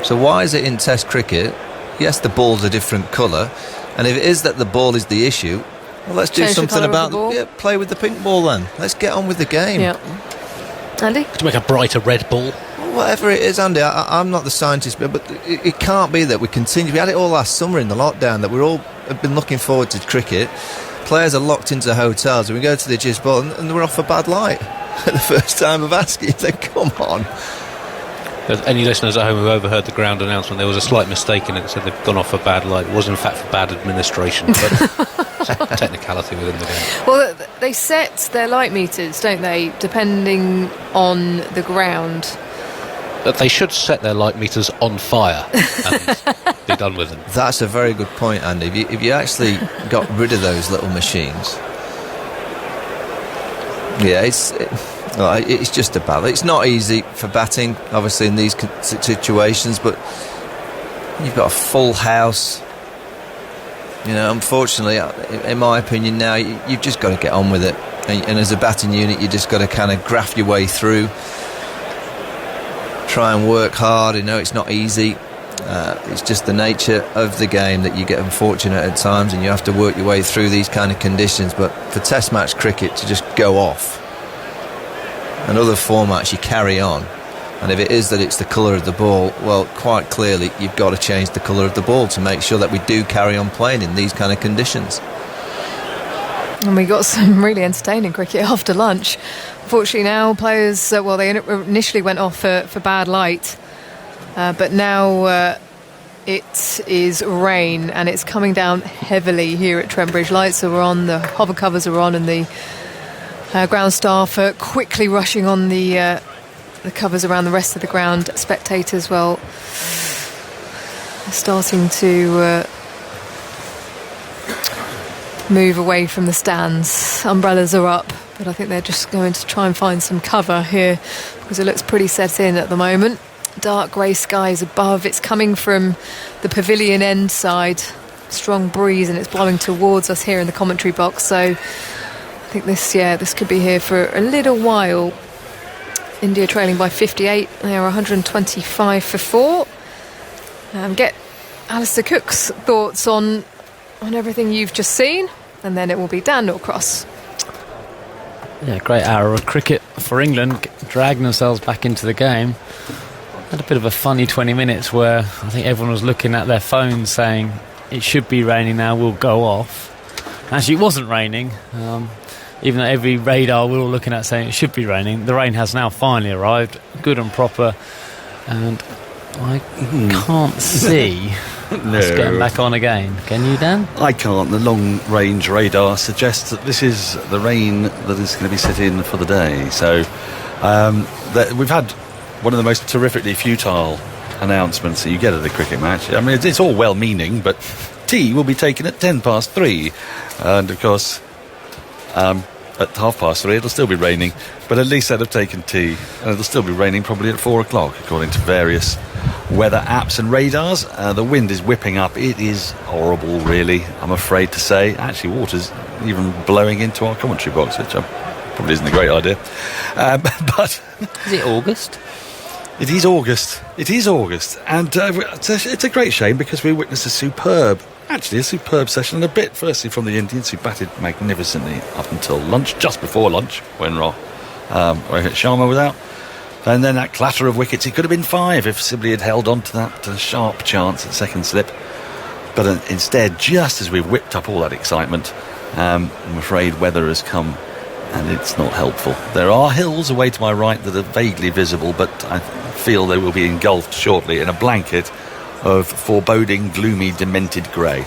So why is it in Test cricket? Yes, the ball's a different colour, and if it is that the ball is the issue, well, let's do something about play with the pink ball then. Let's get on with the game. Yeah. Andy? To make a brighter red ball. Whatever it is, Andy, I'm not the scientist, but it can't be that we continue. We had it all last summer in the lockdown, that we're all have been looking forward to cricket. Players are locked into hotels, and we go to the Gisborne and we're off a bad light at the first time of asking. You think, come on. Any listeners at home who overheard the ground announcement, there was a slight mistake in it. It said they've gone off for bad light. It was in fact for bad administration, but technicality within the game. Well, they set their light meters, don't they, depending on the ground. But they should set their light meters on fire and be done with them. That's a very good point, Andy. If you actually got rid of those little machines, yeah, it's just a battle. It's not easy for batting, obviously, in these situations, but you've got a full house. You know, unfortunately, in my opinion now, you've just got to get on with it. And as a batting unit, you just got to kind of graft your way through. Try and work hard. You know, it's not easy. It's just the nature of the game that you get unfortunate at times, and you have to work your way through these kind of conditions. But for Test match cricket to just go off, and other formats you carry on, and if it is that it's the colour of the ball, well, quite clearly you've got to change the colour of the ball to make sure that we do carry on playing in these kind of conditions. And we got some really entertaining cricket after lunch. Unfortunately now players, they initially went off for bad light, but now it is rain, and it's coming down heavily here at Trembridge. Lights are on, the hover covers are on, and the ground staff are quickly rushing on the covers around the rest of the ground. Spectators, starting to move away from the stands. Umbrellas are up, but I think they're just going to try and find some cover here, because it looks pretty set in at the moment. Dark grey skies above. It's coming from the pavilion end side. Strong breeze, and it's blowing towards us here in the commentary box. So I think this could be here for a little while. India trailing by 58. They are 125 for 4. Get Alistair Cook's thoughts on everything you've just seen, and then it will be Dan Norcross. Yeah, great hour of cricket for England, dragging themselves back into the game. Had a bit of a funny 20 minutes where I think everyone was looking at their phones saying it should be raining now, we'll go off. Actually, it wasn't raining. Even though every radar we're all looking at saying it should be raining, the rain has now finally arrived, good and proper, and I can't see us getting back on again. Can you, Dan? I can't. The long-range radar suggests that this is the rain that is going to be set in for the day. So we've had one of the most terrifically futile announcements that you get at a cricket match. I mean, it's all well-meaning, but tea will be taken at 3:10, and of course at 3:30 it'll still be raining, but at least they'd have taken tea, and it'll still be raining probably at 4 o'clock according to various weather apps and radars. The wind is whipping up. It is horrible, really, I'm afraid to say. Actually, water's even blowing into our commentary box, which probably isn't a great idea, but is it August? It is August. It is August, and it's a great shame, because we witnessed a superb session, and a bit firstly from the Indians, who batted magnificently up until lunch, just before lunch, when Rohit Sharma was out. And then that clatter of wickets. It could have been 5 if Sibley had held on to that sharp chance at second slip. But instead, just as we've whipped up all that excitement, I'm afraid weather has come, and it's not helpful. There are hills away to my right that are vaguely visible, but I feel they will be engulfed shortly in a blanket of foreboding, gloomy, demented grey.